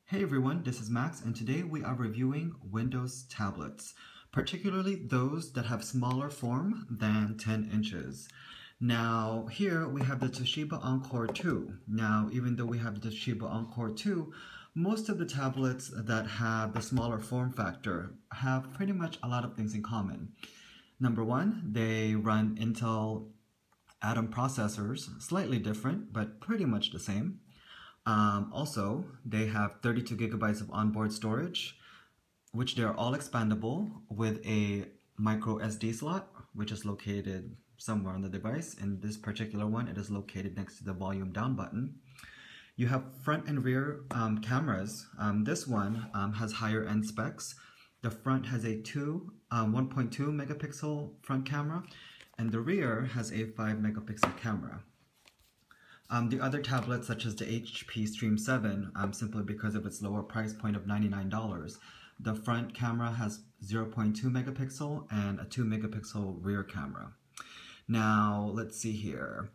Hey everyone, this is Max, and today we are reviewing Windows tablets, particularly those that have smaller form than 10 inches. Now, here we have the Toshiba Encore 2. Now, even though we have the Toshiba Encore 2, most of the tablets that have the smaller form factor have pretty much a lot of things in common. Number one, they run Intel Atom processors, slightly different, but pretty much the same. Also, they have 32 gigabytes of onboard storage, which they are all expandable with a microSD slot, which is located somewhere on the device. In this particular one, it is located next to the volume down button. You have front and rear cameras. This one has higher end specs. The front has a 1.2 megapixel front camera, and the rear has a 5 megapixel camera. The other tablets, such as the HP Stream 7, simply because of its lower price point of $99, the front camera has 0.2 megapixel and a 2 megapixel rear camera. Now, let's see here.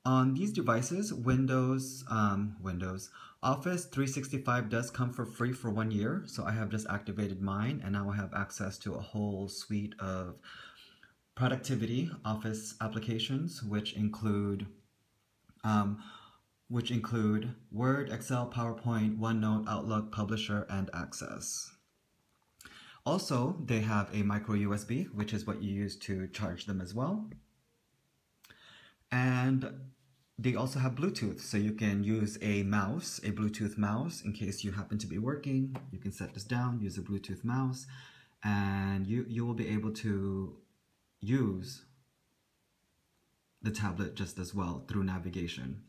On these devices, Windows Office 365 does come for free for 1 year, so I have just activated mine, and now I have access to a whole suite of productivity Office applications, which include Word, Excel, PowerPoint, OneNote, Outlook, Publisher, and Access. Also, they have a microUSB, which is what you use to charge them as well. And they also have Bluetooth, so you can use a mouse, a Bluetooth mouse, in case you happen to be working. You can set this down, use a Bluetooth mouse, and you will be able to use the tablet just as well through navigation.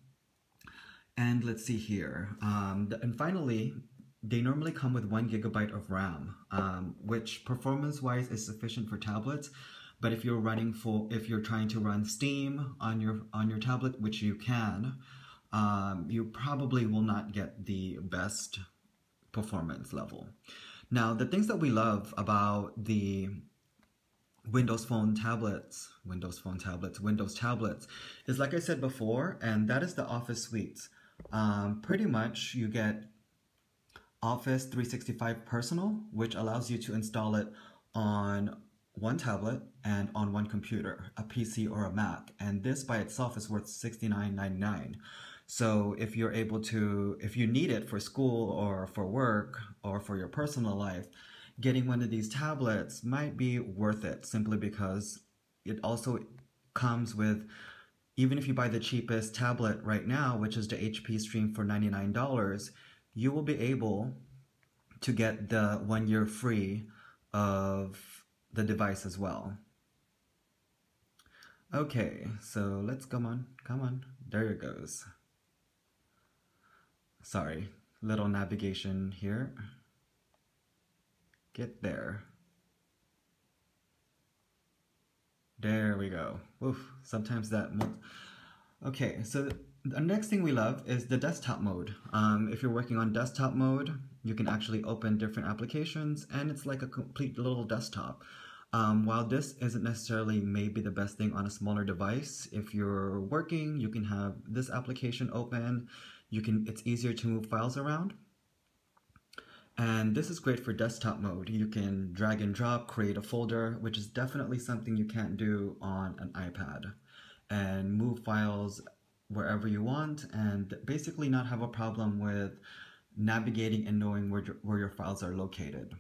And let's see here. And finally, they normally come with 1 gigabyte of RAM, which performance-wise is sufficient for tablets. But if you're trying to run Steam on your tablet, which you can, you probably will not get the best performance level. Now, the things that we love about the Windows tablets, is, like I said before, and that is the Office suites. Pretty much you get Office 365 Personal, which allows you to install it on one tablet and on one computer, a PC or a Mac, and this by itself is worth $69.99. So if you need it for school or for work or for your personal life, getting one of these tablets might be worth it, simply because it also comes with, even if you buy the cheapest tablet right now, which is the HP Stream for $99, you will be able to get the 1 year free of the device as well. Okay, so let's come on, there it goes. Sorry, little navigation here. Get there. There we go. Oof, sometimes that... Okay, so the next thing we love is the desktop mode. If you're working on desktop mode, you can actually open different applications, and it's like a complete little desktop. While this isn't necessarily maybe the best thing on a smaller device, if you're working, you can have this application open. It's easier to move files around. And this is great for desktop mode. You can drag and drop, create a folder, which is definitely something you can't do on an iPad, and move files wherever you want, and basically not have a problem with navigating and knowing where your files are located.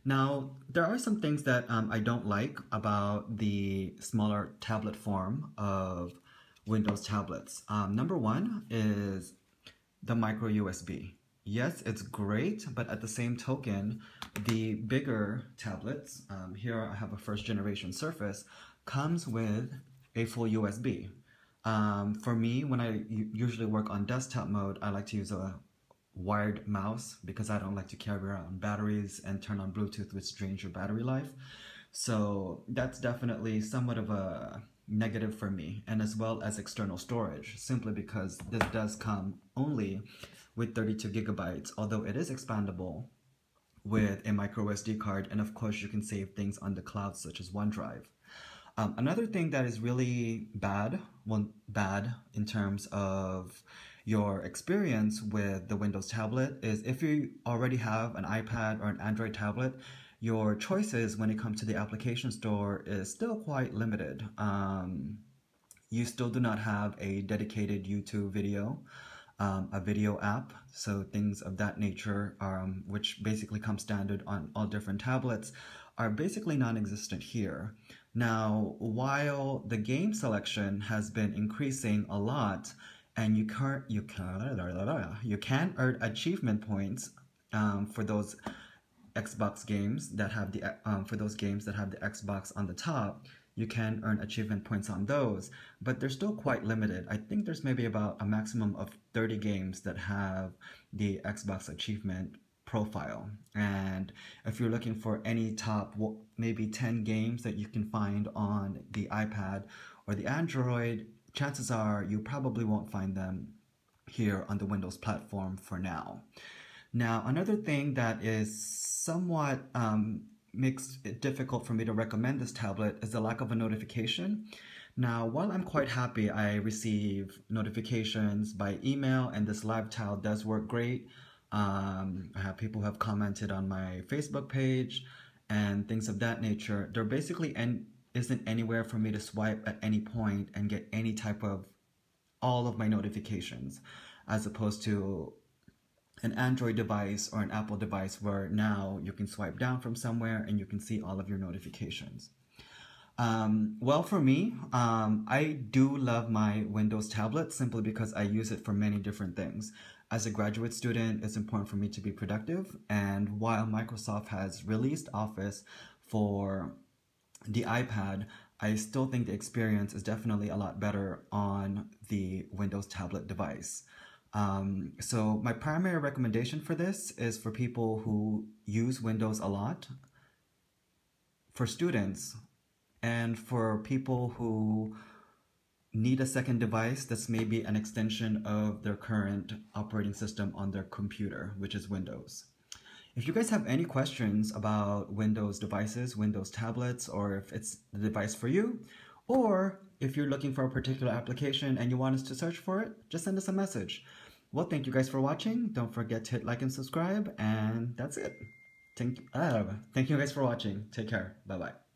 Now, there are some things that I don't like about the smaller tablet form of Windows tablets. Number one is the microUSB. Yes, it's great, but at the same token, the bigger tablets, here I have a first generation Surface, comes with a full USB. For me, when I usually work on desktop mode, I like to use a wired mouse because I don't like to carry around batteries and turn on Bluetooth, which drains your battery life. So that's definitely somewhat of a negative for me, and as well as external storage, simply because this does come only with 32 gigabytes, although it is expandable with a microSD card, and of course you can save things on the cloud such as OneDrive. Another thing that is really bad in terms of your experience with the Windows tablet is if you already have an iPad or an Android tablet, your choices when it comes to the application store is still quite limited. You still do not have a dedicated YouTube video, a video app, so things of that nature, which basically come standard on all different tablets, are basically non-existent here. Now, while the game selection has been increasing a lot, and you can earn achievement points for those Xbox games that have the for those games that have the Xbox on the top, you can earn achievement points on those, but they're still quite limited. I think there's maybe about a maximum of 30 games that have the Xbox achievement profile. And if you're looking for any top maybe 10 games that you can find on the iPad or the Android, chances are you probably won't find them here on the Windows platform for now. Now, another thing that is somewhat makes it difficult for me to recommend this tablet is the lack of a notification. Now, while I'm quite happy I receive notifications by email and this live tile does work great, I have people who have commented on my Facebook page and things of that nature. There basically isn't anywhere for me to swipe at any point and get any type of all of my notifications, as opposed to an Android device or an Apple device where now you can swipe down from somewhere and you can see all of your notifications. Well, for me, I do love my Windows tablet simply because I use it for many different things. As a graduate student, it's important for me to be productive, and while Microsoft has released Office for the iPad, I still think the experience is definitely a lot better on the Windows tablet device. So my primary recommendation for this is for people who use Windows a lot, for students, and for people who need a second device that's maybe an extension of their current operating system on their computer, which is Windows. If you guys have any questions about Windows devices, Windows tablets, or if it's the device for you, or if you're looking for a particular application and you want us to search for it, just send us a message. Well, thank you guys for watching. Don't forget to hit like and subscribe, and that's it. Thank you guys for watching. Take care. Bye-bye.